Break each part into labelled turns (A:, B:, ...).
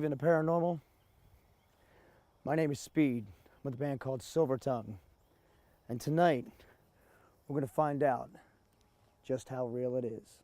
A: believe in the paranormal? My name is Speed. I'm with a band called Silvertung. And tonight, we're going to find out just how real it is.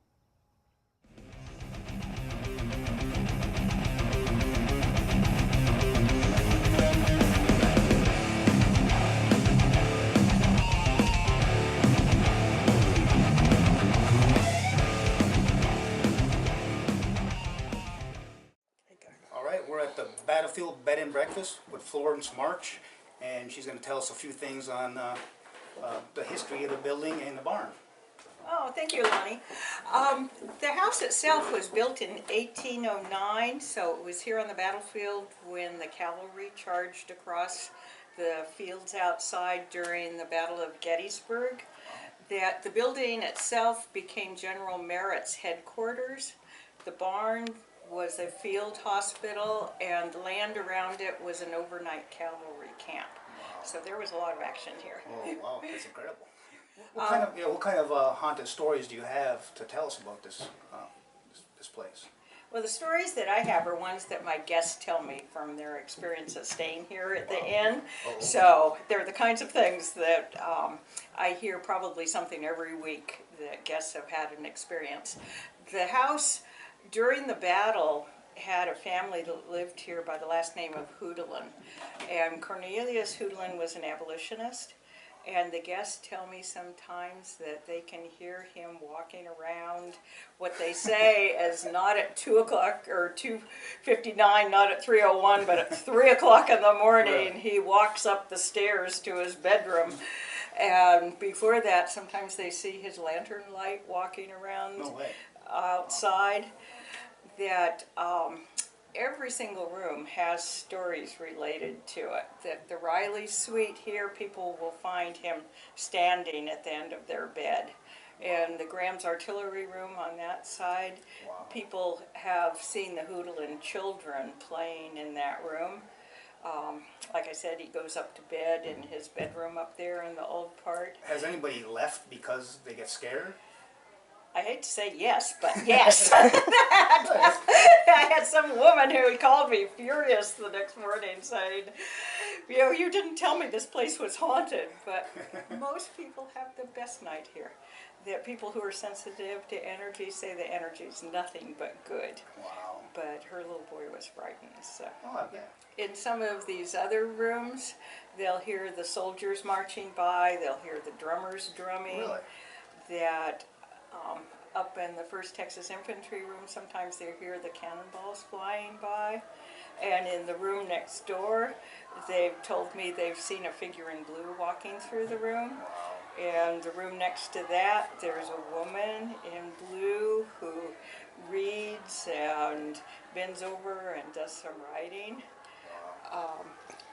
B: We're at the Battlefield Bed and Breakfast with Florence March, and she's going to tell us a few things on the history of the building and the barn.
C: Oh, thank you, Lonnie. The house itself was built in 1809, so it was here on the battlefield when the cavalry charged across the fields outside during the Battle of Gettysburg. That the building itself became General Merritt's headquarters. The barn was a field hospital, and the land around it was an overnight cavalry camp.
B: Wow.
C: So there was a lot of action here.
B: Oh, wow, that's incredible. What kind of haunted stories do you have to tell us about this place?
C: Well, the stories that I have are ones that my guests tell me from their experience of staying here at the inn.
B: Oh.
C: So they're the kinds of things that I hear probably something every week that guests have had an experience. The house during the battle had a family that lived here by the last name of Houdelin, and Cornelius Houdelin was an abolitionist. And the guests tell me sometimes that they can hear him walking around, what they say is not at 2 o'clock or 2:59, not at 3:01, but at 3 o'clock in the morning.
B: Really?
C: He walks up the stairs to his bedroom. And before that, sometimes they see his lantern light walking around outside. That every single room has stories related to it. That the Riley suite here, people will find him standing at the end of their bed. And the Graham's artillery room on that side, people have seen the Houdelin children playing in that room. Like I said, he goes up to bed in his bedroom up there in the old part.
B: Has anybody left because they get scared?
C: I hate to say yes, but yes. I had some woman who called me furious the next morning saying, you didn't tell me this place was haunted. But most people have the best night here. That people who are sensitive to energy say the energy is nothing but good.
B: Wow.
C: But her little boy was frightened. So.
B: Oh, I bet.
C: In some of these other rooms, they'll hear the soldiers marching by, they'll hear the drummers drumming.
B: Really?
C: That up in the 1st Texas Infantry room, sometimes they hear the cannonballs flying by. And in the room next door, they've told me they've seen a figure in blue walking through the room.
B: Wow.
C: And the room next to that, there's a woman in blue who reads and bends over and does some writing.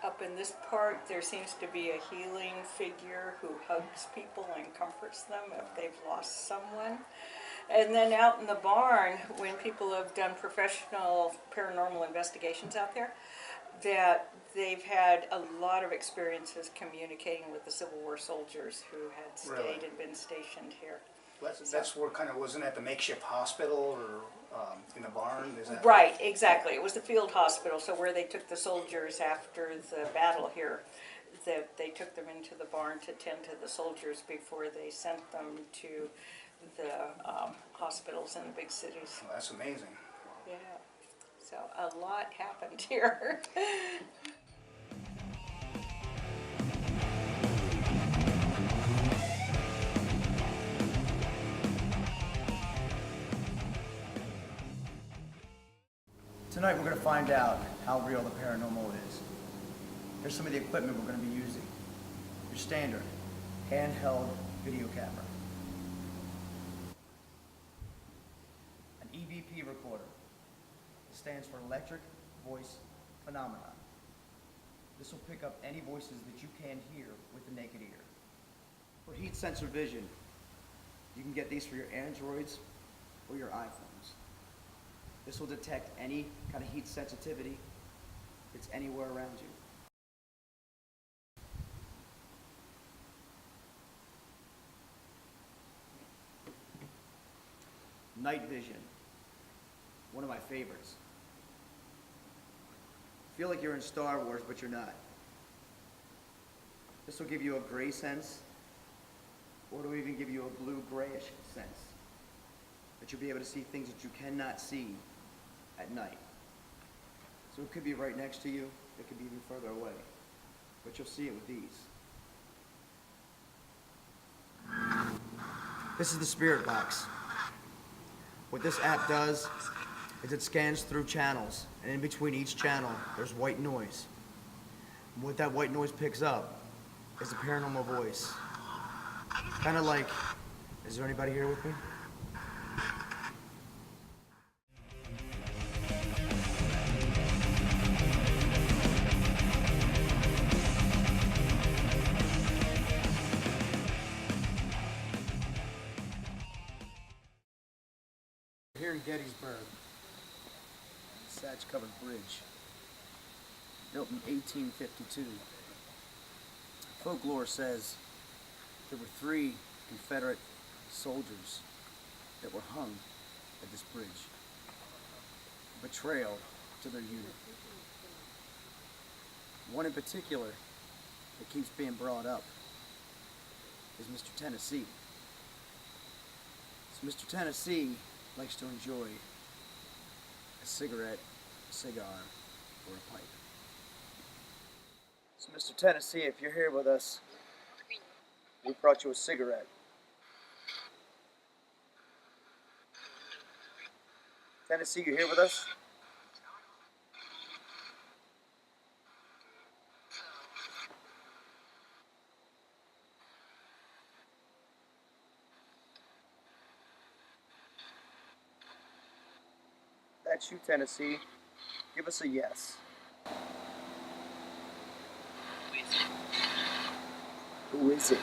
C: Up in this part, there seems to be a healing figure who hugs people and comforts them if they've lost someone. And then out in the barn, when people have done professional paranormal investigations out there, that they've had a lot of experiences communicating with the Civil War soldiers who had stayed and been stationed here.
B: That's where wasn't that the makeshift hospital or in the barn? Is that
C: right, exactly. It was the field hospital, so where they took the soldiers after the battle here, that they took them into the barn to tend to the soldiers before they sent them to the hospitals in the big cities.
B: Well, that's amazing.
C: Yeah, so a lot happened here.
A: Tonight we're going to find out how real the paranormal is. Here's some of the equipment we're going to be using. Your standard handheld video camera. An EVP recorder. It stands for electric voice phenomenon. This will pick up any voices that you can hear with the naked ear. For heat sensor vision, you can get these for your Androids or your iPhones. This will detect any kind of heat sensitivity that's anywhere around you. Night vision, one of my favorites. Feel like you're in Star Wars, but you're not. This will give you a gray sense, or it'll even give you a blue-grayish sense. That you'll be able to see things that you cannot see at night. So it could be right next to you, it could be even further away, but you'll see it with these. This is the spirit box. What this app does is it scans through channels, and in between each channel, there's white noise. And what that white noise picks up is a paranormal voice. Kind of like, is there anybody here with me? Here in Gettysburg, thatch-covered bridge, built in 1852. Folklore says there were 3 Confederate soldiers that were hung at this bridge. Betrayal to their unit. One in particular that keeps being brought up is Mr. Tennessee. So Mr. Tennessee likes to enjoy a cigarette, a cigar, or a pipe. So Mr. Tennessee, if you're here with us, we brought you a cigarette. Tennessee, you here with us? That's you, Tennessee. Give us a yes. Who is it?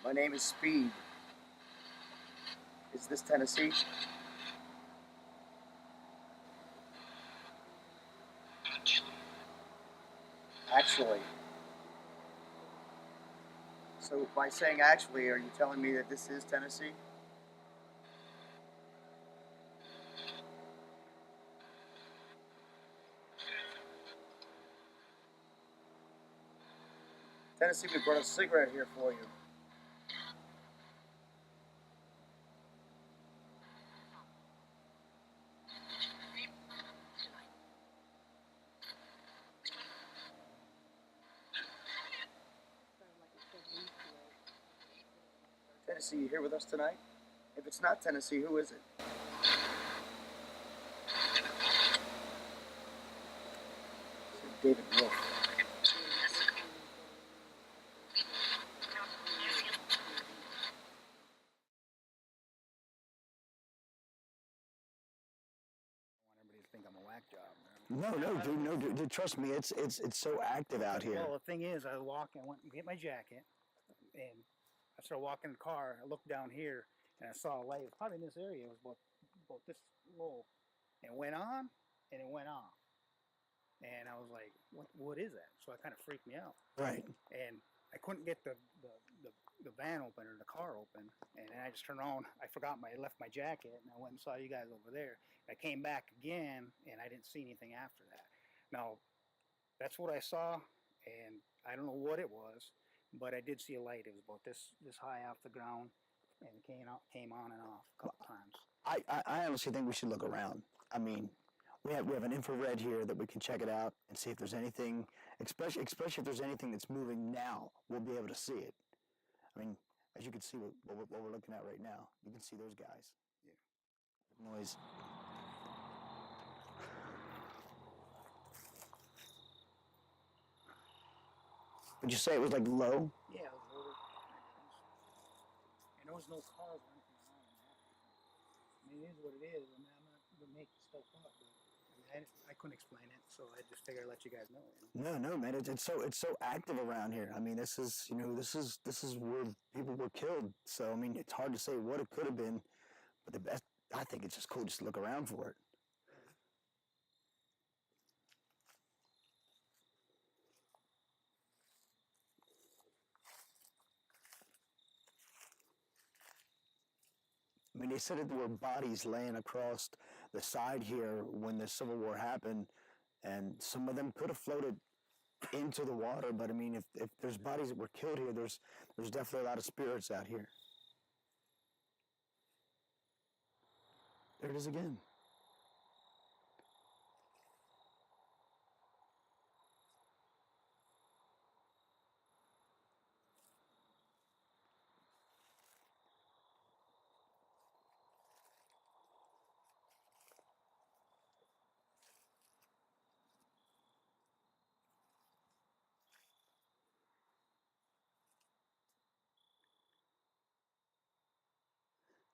A: My name is Speed. Is this Tennessee? Actually. So by saying actually, are you telling me that this is Tennessee? Tennessee, we brought a cigarette here for you. Tennessee, you here with us tonight? If it's not Tennessee, who is it? David Wolf.
B: Think I'm a whack job.
D: No, dude, trust me, it's so active out here.
B: Well, the thing is, I went and get my jacket, and I started walking in the car. I looked down here, and I saw a light. It was probably in this area. It was about this low, and it went on, and it went off. And I was like, what is that? So it kind of freaked me out.
D: Right.
B: And I couldn't get the van open or the car open. And I just turned around. I left my jacket, and I went and saw you guys over there. I came back again, and I didn't see anything after that. Now, that's what I saw, and I don't know what it was, but I did see a light. It was about this high off the ground, and it came on and off a couple times.
D: I honestly think we should look around. I mean, we have an infrared here that we can check it out and see if there's anything, especially if there's anything that's moving now, we'll be able to see it. I mean, as you can see what we're looking at right now, you can see those guys. Yeah. Noise. Would you say it was like low?
B: Yeah, it was lower. And there was no cars or anything around that. I mean, it is what it is. I mean, I'm not going to make stuff up, but I mean, I couldn't explain it, so I just figured I'd let you guys know.
D: No, man. It's so active around here. I mean, this is where people were killed. So I mean, it's hard to say what it could have been, but the best. I think it's just cool just to look around for it. I mean, they said that there were bodies laying across the side here when the Civil War happened, and some of them could have floated into the water. But I mean, if there's bodies that were killed here, there's definitely a lot of spirits out here. There it is again.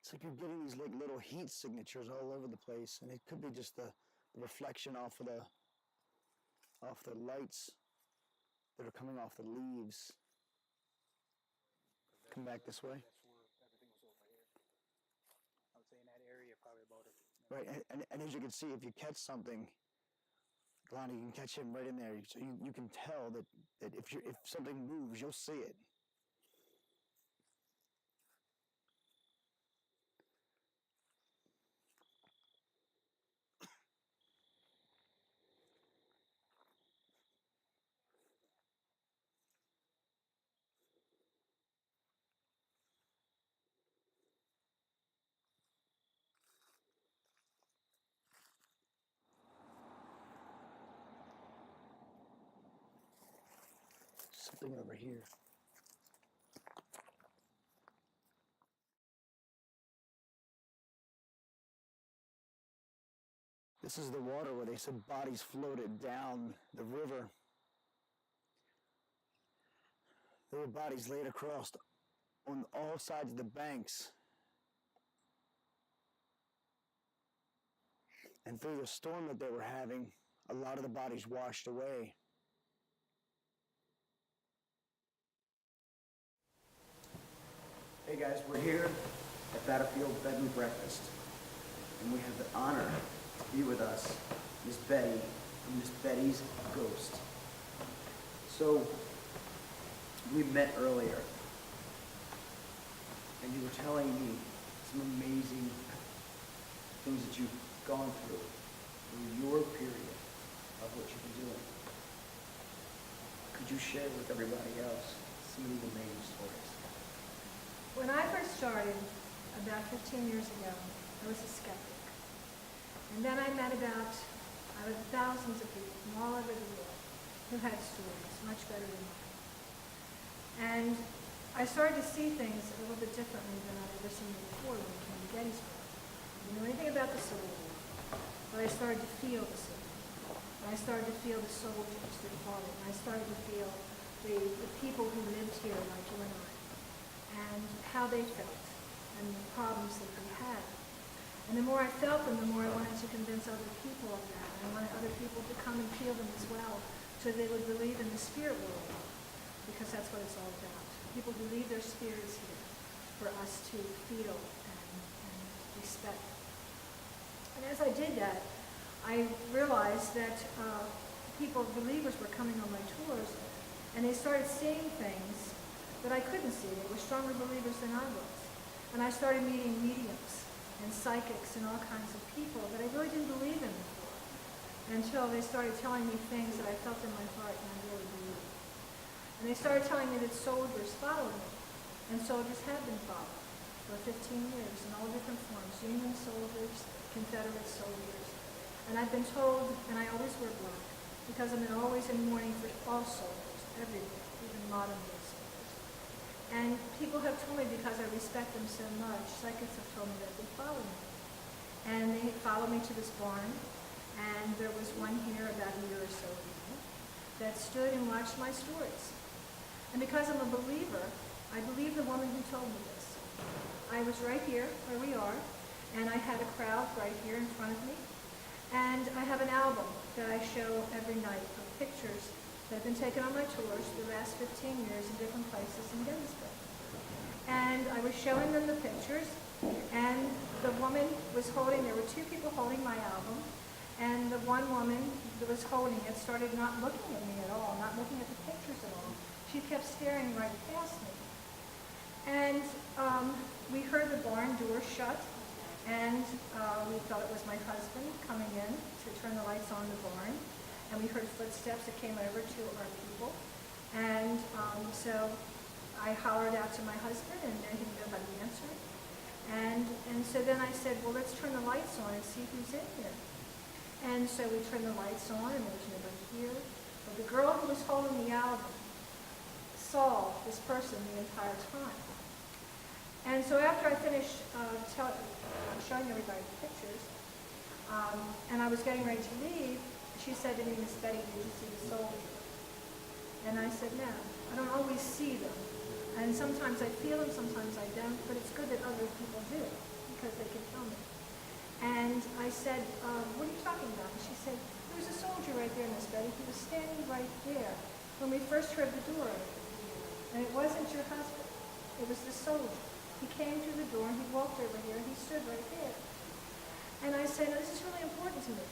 D: It's like you're getting these like little heat signatures all over the place, and it could be just the reflection off the lights that are coming off the leaves. Come back this way.
B: That's where everything was over here. I would say in that area, probably about it.
D: Right, and as you can see, if you catch something, Lonnie, you can catch him right in there. So you can tell that if something moves, you'll see it. Something over here. This is the water where they said bodies floated down the river. There were bodies laid across on all sides of the banks. And through the storm that they were having, a lot of the bodies washed away.
A: Hey guys, we're here at Battlefield Bed and Breakfast, and we have the honor to be with us, Miss Betty, from Miss Betty's Ghost. So, we met earlier, and you were telling me some amazing things that you've gone through your period of what you've been doing. Could you share with everybody else some of these amazing stories?
E: When I first started, about 15 years ago, I was a skeptic. And then I met out of thousands of people from all over the world who had stories much better than mine. And I started to see things a little bit differently than I'd ever seen before when I came to Gettysburg. I didn't know anything about the Civil War, but I started to feel the Civil War. And I started to feel the soldiers that fought it. And I started to feel the people who lived here like you and I, and how they felt, and the problems that they had. And the more I felt them, the more I wanted to convince other people of that. I wanted other people to come and feel them as well, so they would believe in the spirit world, because that's what it's all about. People who leave their spirits here for us to feel and respect. And as I did that, I realized that believers were coming on my tours, and they started seeing things that I couldn't see. They were stronger believers than I was. And I started meeting mediums and psychics and all kinds of people that I really didn't believe in before, until they started telling me things that I felt in my heart and I really believed. And they started telling me that soldiers followed me, and soldiers have been followed for 15 years in all different forms, Union soldiers, Confederate soldiers. And I've been told, and I always wear black, because I'm always in mourning for all soldiers, everywhere, even modern day soldiers. And people have told me, because I respect them so much, psychics have told me that they follow me. And they followed me to this barn, and there was one here about a year or so ago that stood and watched my stories. And because I'm a believer, I believe the woman who told me this. I was right here, where we are, and I had a crowd right here in front of me. And I have an album that I show every night of pictures that have been taken on my tours for the last 15 years in different places in Gettysburg. And I was showing them the pictures, and the woman was holding, there were two people holding my album, and the one woman that was holding it started not looking at me at all, not looking at the pictures at all. She kept staring right past me. And we heard the barn door shut, And we thought it was my husband coming in to turn the lights on in the barn. And we heard footsteps that came over to our people. And so I hollered out to my husband, and then nobody answered. And so then I said, well, let's turn the lights on and see who's in here. And so we turned the lights on, and there was nobody here. But the girl who was holding the album saw this person the entire time. And so after I finished showing everybody the pictures, and I was getting ready to leave, she said to me, Miss Betty, did you see the soldier? And I said, no, I don't always see them. And sometimes I feel them, sometimes I don't, but it's good that other people do, because they can tell me. And I said, what are you talking about? And she said, there's a soldier right there, Miss Betty. He was standing right there when we first heard the door open. And it wasn't your husband. It was the soldier. He came through the door, and he walked over here, and he stood right there. And I said, this is really important to me,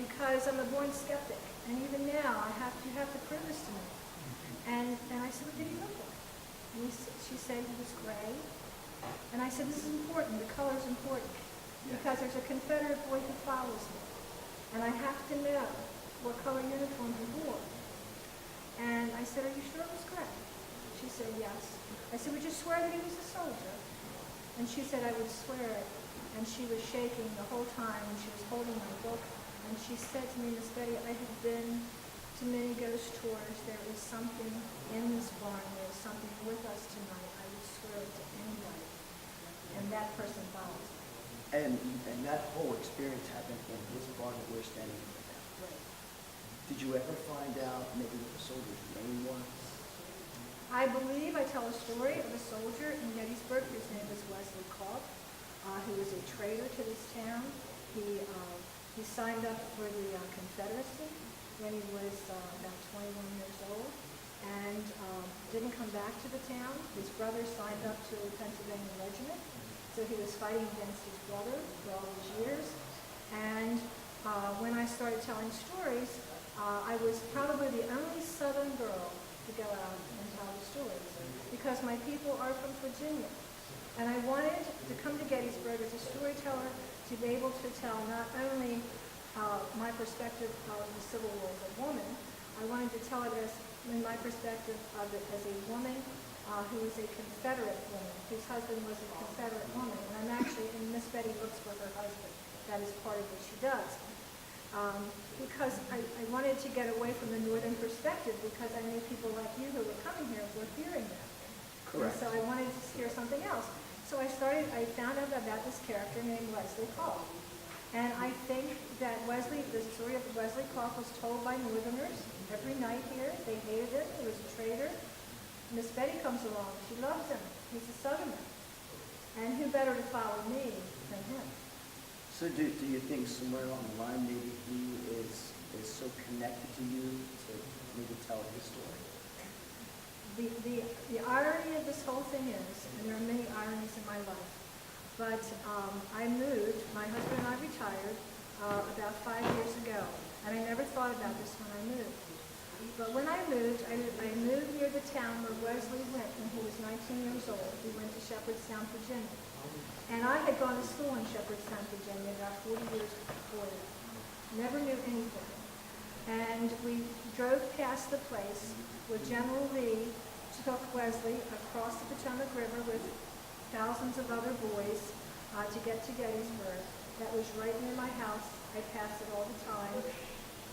E: because I'm a born skeptic. And even now, you have to prove this to me. And I said, what did he look like? And she said he was gray. And I said, this is important. The color's important. Because there's a Confederate boy who follows me. And I have to know what color uniform he wore. And I said, are you sure it was gray? She said, yes. I said, would you swear that he was a soldier? And she said, I would swear it. And she was shaking the whole time, and she was holding my book. And she said to me, Miss Betty, I have been to many ghost tours. There is something in this barn. There is something with us tonight. I would swear it to anybody. And that person follows me.
A: And that whole experience happened in this barn that we're standing in right now.
E: Right.
A: Did you ever find out maybe what the soldier's name was?
E: I believe I tell a story of a soldier in Gettysburg whose name was Wesley Clark, who was a traitor to this town. He signed up for the Confederacy when he was about 21 years old, and didn't come back to the town. His brother signed up to a Pennsylvania regiment, so he was fighting against his brother for all these years. And when I started telling stories, I was probably the only Southern girl to go out and tell the stories, because my people are from Virginia. And I wanted to come to Gettysburg as a storyteller to be able to tell not only my perspective of the Civil War as a woman, I wanted to tell it in my perspective of it as a woman who was a Confederate woman, whose husband was a Confederate woman. And I'm actually, and Miss Betty looks for her husband. That is part of what she does. Because I wanted to get away from the northern perspective, because I knew people like you who were coming here were hearing that.
A: Correct.
E: And so I wanted to hear something else. So I found out about this character named Wesley Clark. And I think that the story of Wesley Clark was told by Northerners every night here. They hated him. He was a traitor. Miss Betty comes along. She loves him. He's a Southerner. And who better to follow me than him?
A: So do you think somewhere along the line maybe he is so connected to you to maybe tell his story?
E: The irony of this whole thing is, and there are many ironies in my life, but I moved, my husband and I retired about 5 years ago, and I never thought about this when I moved. But when I moved near the town where Wesley went when he was 19 years old. He went to Shepherdstown, Virginia. And I had gone to school in Shepherdstown, Virginia about 40 years before that. Never knew anything. And we drove past the place where General Lee took Wesley across the Potomac River with thousands of other boys to get to Gettysburg. That was right near my house. I passed it all the time.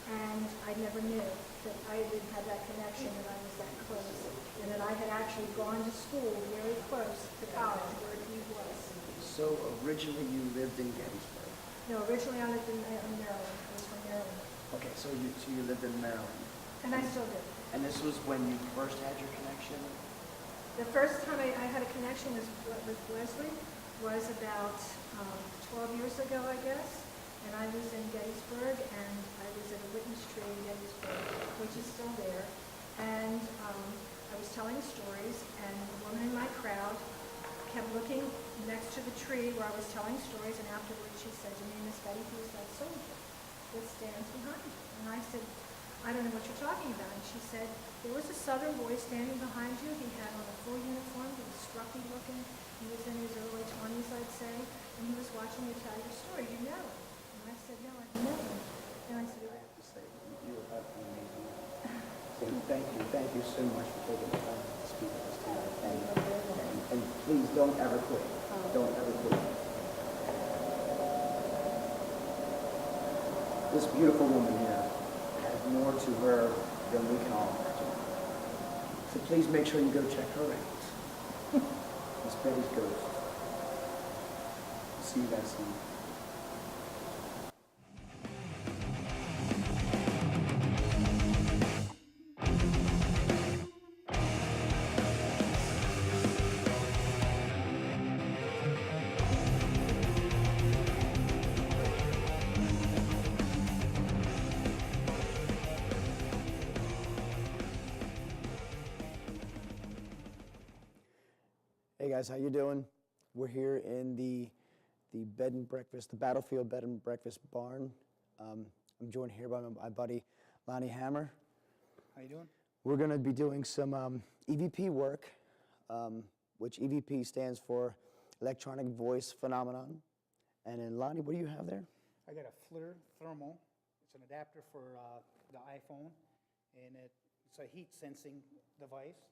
E: And I never knew that I didn't have that connection, that I was that close, and that I had actually gone to school very close to college where he was.
A: So originally you lived in Gettysburg?
E: No, originally I lived in Maryland. I was from Maryland.
A: Okay, so you lived in Maryland.
E: And I still do.
A: And this was when you first had your connection?
E: The first time I had a connection with Wesley was about 12 years ago, I guess. And I was in Gettysburg, and I was at a witness tree in Gettysburg, which is still there. And I was telling stories, and a woman in my crowd kept looking next to the tree where I was telling stories, and afterwards she said to me, Miss Betty, who's that soldier that stands behind you? And I said, I don't know what you're talking about. And she said, there was a Southern boy standing behind you. He had on a full uniform. He was scruffy looking. He was in his early 20s, I'd say. And he was watching you tell your story. You know it. And I said, no, I've never. And I said,
B: To say you are utterly amazing. So thank you so much for taking the time to speak with us tonight. And please don't ever quit. Don't ever quit. This beautiful woman here has more to her than we can all imagine. So please make sure you go check her out. Miss Betty's ghost. See you guys soon.
D: Hey guys, how you doing? We're here in the bed and breakfast, the Battlefield Bed and Breakfast Barn. I'm joined here by my buddy Lonnie Hammer.
B: How you doing?
D: We're going to be doing some EVP work, which EVP stands for Electronic Voice Phenomenon. And then Lonnie, what do you have there?
B: I got a FLIR thermal. It's an adapter for the iPhone, and it's a heat sensing device.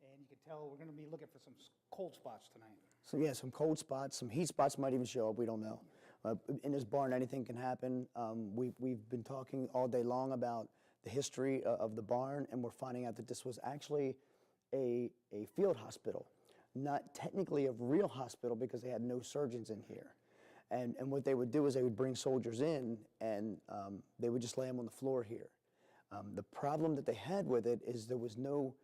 B: And you can tell we're going to be looking for some cold spots tonight.
D: So yeah, some cold spots, some heat spots might even show up, we don't know. In this barn, anything can happen. We've been talking all day long about the history of the barn, and we're finding out that this was actually a field hospital, not technically a real hospital because they had no surgeons in here. And what they would do is they would bring soldiers in, and they would just lay them on the floor here. The problem that they had with it is there was no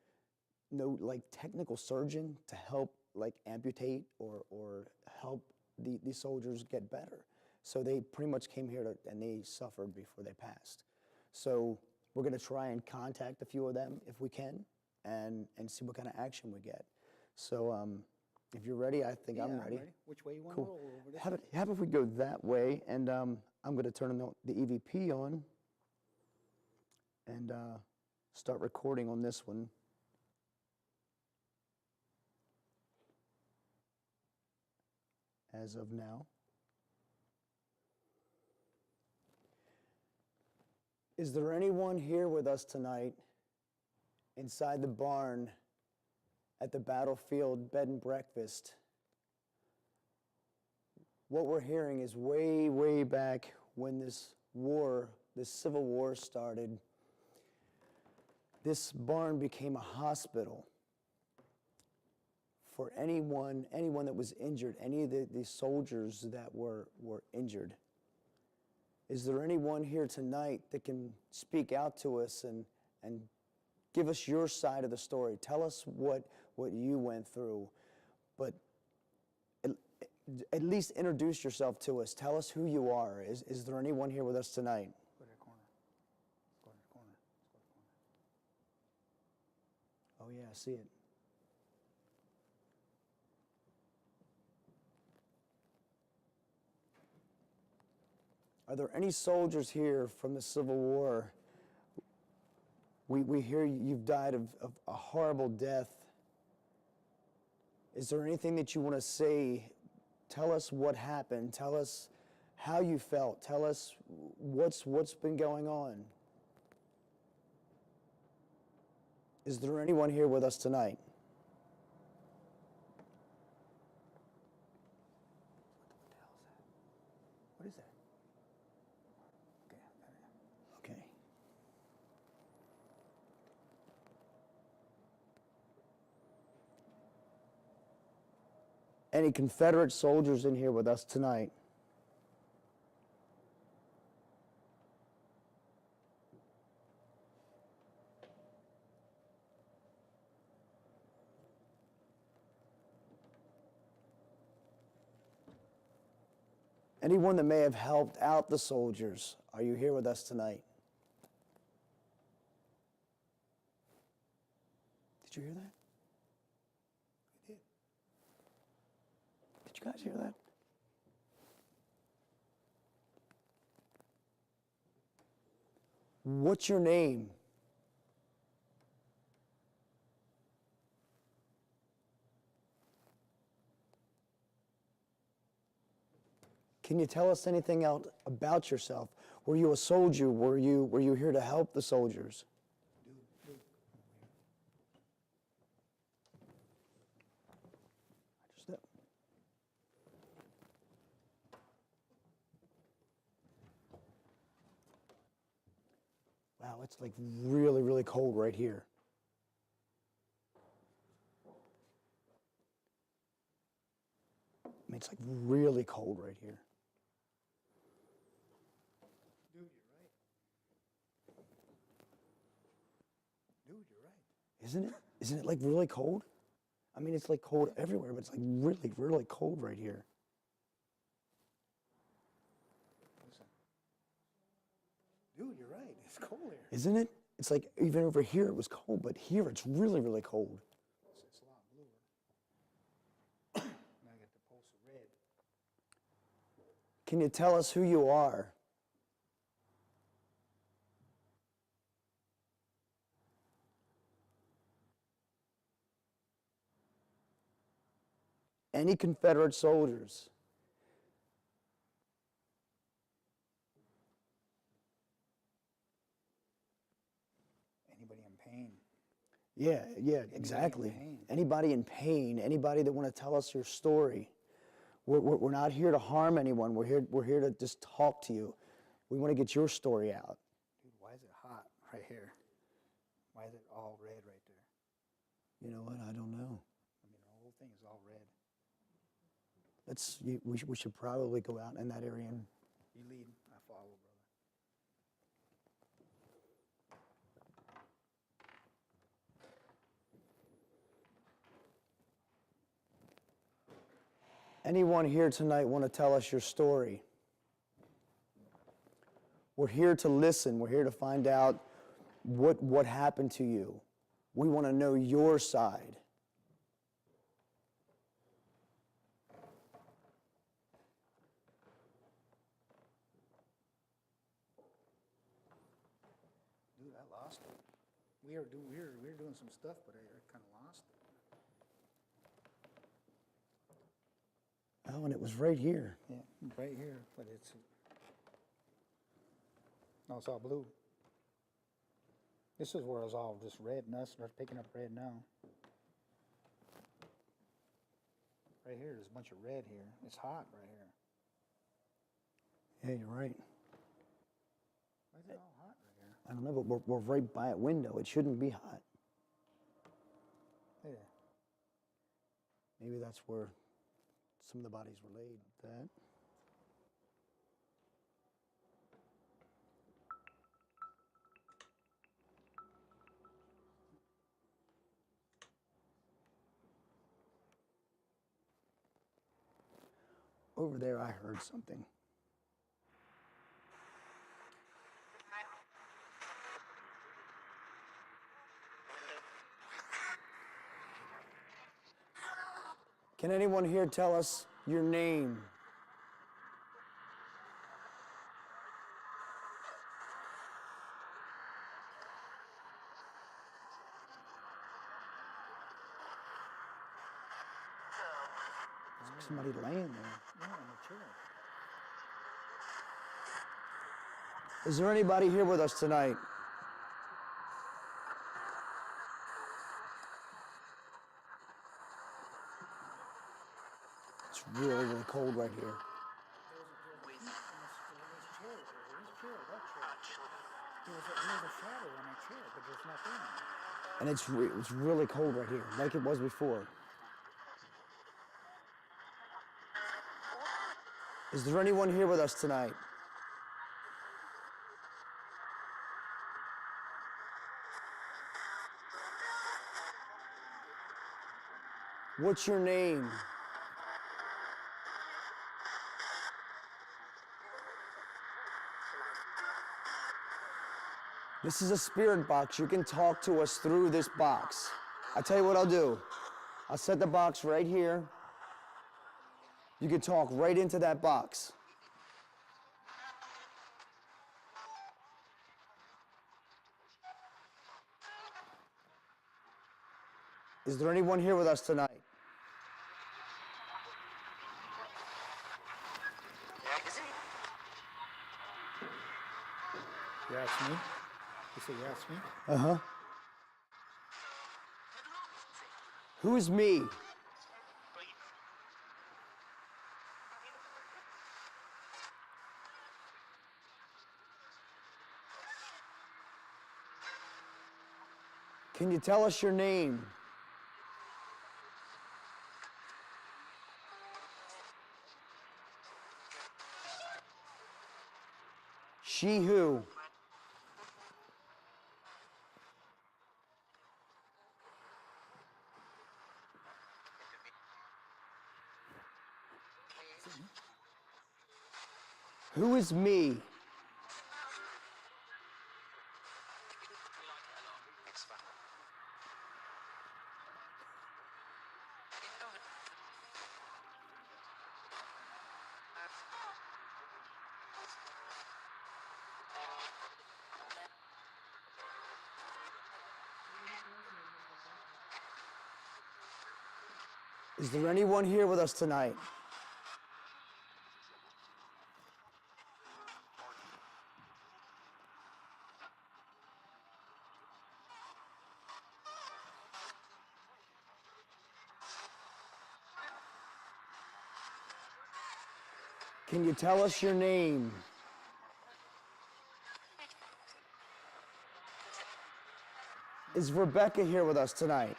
D: like technical surgeon to help like amputate or help these soldiers get better. So they pretty much came here and they suffered before they passed. So we're gonna try and contact a few of them if we can and see what kind of action we get. So if you're ready, I think I'm ready.
B: Which way you want
D: Cool.
B: to roll over this?
D: How about if we go that way, and I'm gonna turn the EVP on and start recording on this one. As of now. Is there anyone here with us tonight inside the barn at the Battlefield Bed and Breakfast? What we're hearing is way, way back when this Civil War started, this barn became a hospital for anyone that was injured, any of the soldiers that were injured. Is there anyone here tonight that can speak out to us and give us your side of the story? Tell us what you went through, but at least introduce yourself to us. Tell us who you are. Is there anyone here with us tonight?
B: Go to the corner. Go to the corner.
D: Oh yeah, I see it. Are there any soldiers here from the Civil War? We hear you've died of a horrible death. Is there anything that you want to say? Tell us what happened. Tell us how you felt. Tell us what's been going on. Is there anyone here with us tonight?
B: What is that?
D: Okay. Any Confederate soldiers in here with us tonight? Anyone that may have helped out the soldiers, are you here with us tonight? Did you hear that?
B: I did.
D: Did you guys hear that? What's your name? Can you tell us anything else about yourself? Were you a soldier? Were you here to help the soldiers? Wow, it's like really, really cold right here. I mean, it's like really cold right here.
B: Dude, you're right. Dude, you're right.
D: Isn't it? Isn't it like really cold? I mean, it's like cold everywhere, but it's like really, really cold right here.
B: Listen. Dude, you're right. It's cold here.
D: Isn't it? It's like even over here it was cold, but here it's really, really cold.
B: It's a lot bluer. Now I got the pulse of red.
D: Can you tell us who you are? Any Confederate soldiers?
B: Anybody in pain?
D: Yeah, exactly.
B: pain.
D: Anybody in pain, anybody that want to tell us your story. We're not here to harm anyone. We're here to just talk to you. We want to get your story out.
B: Dude, why is it hot right here? Why is it all red right there?
D: You know what? I don't know.
B: I mean, the whole thing is all red.
D: We should probably go out in that area and
B: You lead, I follow, brother.
D: anyone here tonight want to tell us your story? We're here to listen. We're here to find out what happened to you. We want to know your side.
B: Dude, I lost it. We were doing some stuff, but I kind of lost it.
D: Oh, and it was right here.
B: Yeah, right here, but it's, no, it's all blue. This is where it's all just red, and us are picking up red now. Right here, there's a bunch of red here. It's hot right here.
D: Yeah, you're right.
B: Why is it all hot right here?
D: I don't know, but we're right by a window. It shouldn't be hot.
B: Yeah.
D: Maybe that's where some of the bodies were laid. That. Over there, I heard something. Can anyone here tell us your name? There's somebody laying there.
B: Yeah, in the chair.
D: Is there anybody here with us tonight? It's really, really cold right here.
B: There was a shadow on that chair, but there's nothing.
D: And it's really cold right here, like it was before. Is there anyone here with us tonight? What's your name? This is a spirit box. You can talk to us through this box. I'll tell you what I'll do. I'll set the box right here. You can talk right into that box. Is there anyone here with us tonight?
B: asked me? You said you asked me?
D: Uh-huh. Who is me? Can you tell us your name? She who? Who is me? Is there anyone here with us tonight? Can you tell us your name? Is Rebecca here with us tonight?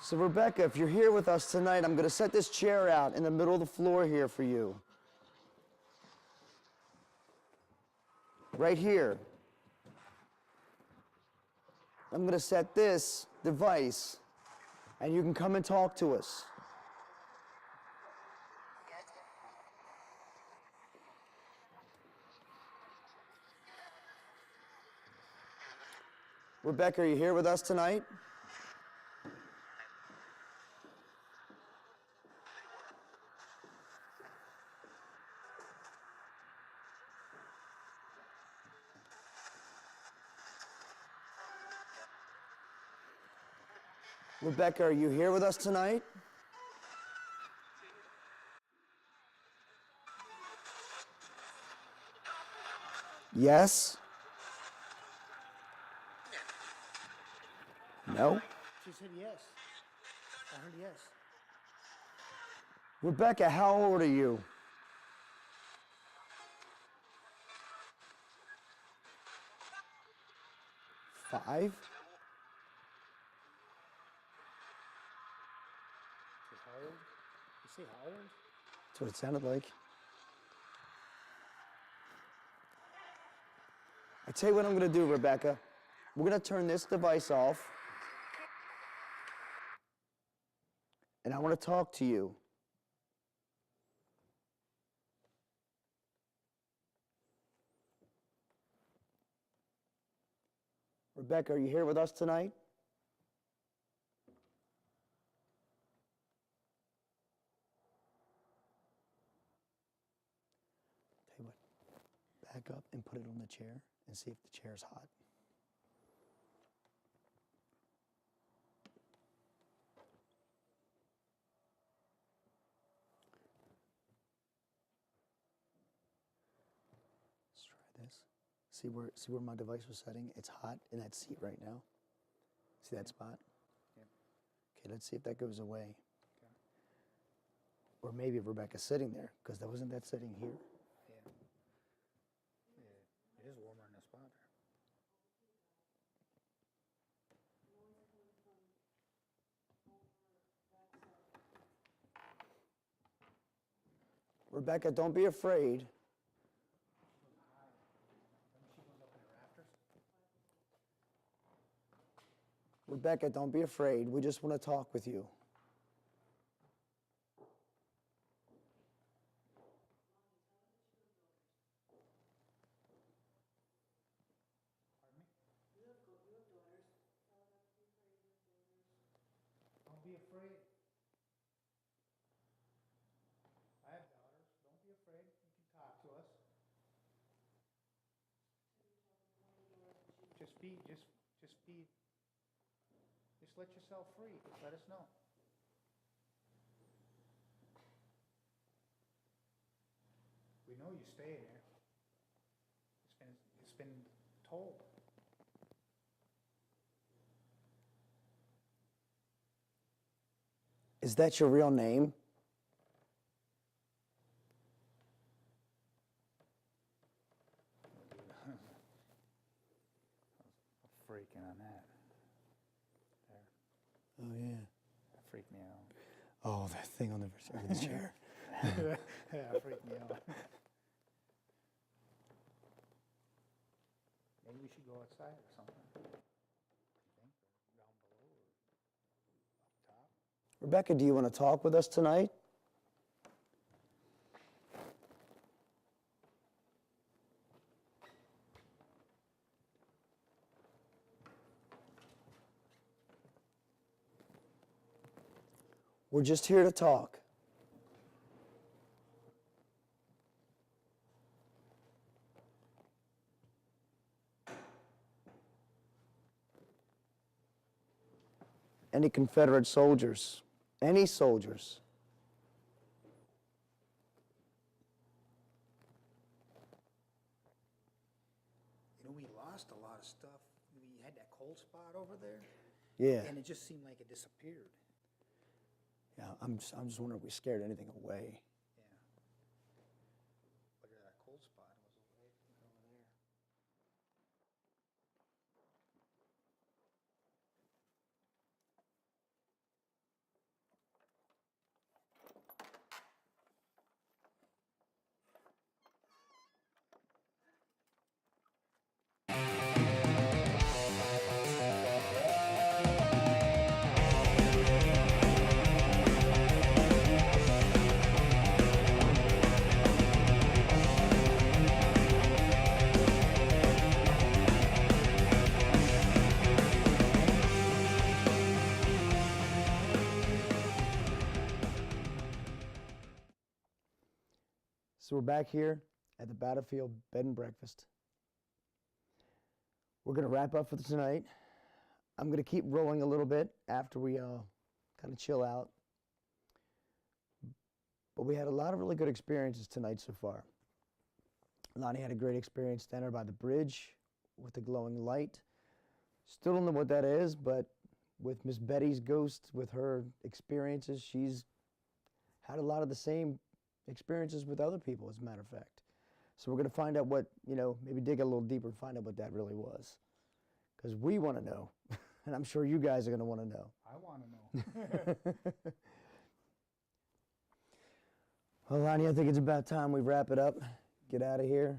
D: So Rebecca, if you're here with us tonight, I'm going to set this chair out in the middle of the floor here for you. Right here. I'm going to set this device, and you can come and talk to us. Rebecca, are you here with us tonight? Rebecca, are you here with us tonight? Yes? No?
B: She said yes. I heard yes.
D: Rebecca, how old are you? Five?
B: She said how old? You say how old?
D: That's what it sounded like. I tell you what I'm going to do, Rebecca. We're going to turn this device off. And I want to talk to you. Rebecca, are you here with us tonight? Tell you what, back up and put it on the chair and see if the chair's hot. Let's try this. See where my device was setting? It's hot in that seat right now. See that spot?
B: Yep.
D: Okay, let's see if that goes away. Okay. Or maybe Rebecca's sitting there, because wasn't that sitting here?
B: Yeah. Yeah. It is warmer in this spot there.
D: Rebecca, don't be afraid. Rebecca, don't be afraid. We just want to talk with you.
B: Don't be afraid. I have daughters. Don't be afraid. You can talk to us. feed, just feed, just let yourself free, just let us know. We know you stay there. It's been told.
D: Is that your real name?
B: Freaking on that. There.
D: Oh, yeah.
B: That freaked me out.
D: Oh, that thing on the chair.
B: Yeah, it freaked me out. Maybe we should go outside or something. I think, or down below or up top.
D: Rebecca, do you want to talk with us tonight? We're just here to talk. Any Confederate soldiers, any soldiers.
B: You know, we lost a lot of stuff. We had that cold spot over there,
D: Yeah.
B: and it just seemed like it disappeared.
D: Yeah, I'm just wondering if we scared anything away.
B: Yeah. But that cold spot was over there.
D: So we're back here at the Battlefield Bed and Breakfast. We're going to wrap up for tonight. I'm going to keep rolling a little bit after we kind of chill out. But we had a lot of really good experiences tonight so far. Lonnie had a great experience down there by the bridge with the glowing light. Still don't know what that is, but with Miss Betty's ghost, with her experiences, she's had a lot of the same experiences with other people, as a matter of fact. So we're going to find out what, maybe dig a little deeper and find out what that really was. Because we want to know, and I'm sure you guys are going to want to know.
B: I want to know.
D: Well, Lonnie, I think it's about time we wrap it up, get out of here.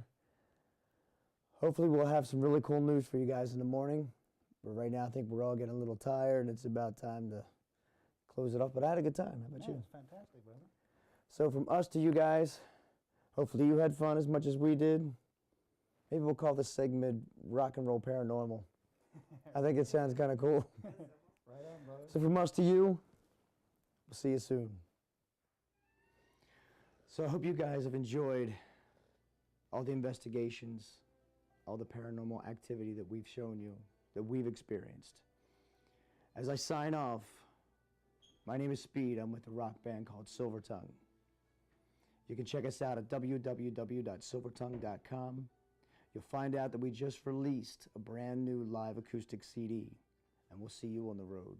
D: Hopefully we'll have some really cool news for you guys in the morning. But right now I think we're all getting a little tired, and it's about time to close it off. But I had a good time. How about you?
B: It's fantastic, brother.
D: So from us to you guys, hopefully you had fun as much as we did. Maybe we'll call this segment Rock and Roll Paranormal. I think it sounds kind of cool.
B: Right on, brother.
D: So from us to you, we'll see you soon. So I hope you guys have enjoyed all the investigations, all the paranormal activity that we've shown you, that we've experienced. As I sign off, my name is Speed. I'm with a rock band called Silvertung. You can check us out at www.silvertung.com. You'll find out that we just released a brand new live acoustic CD, and we'll see you on the road.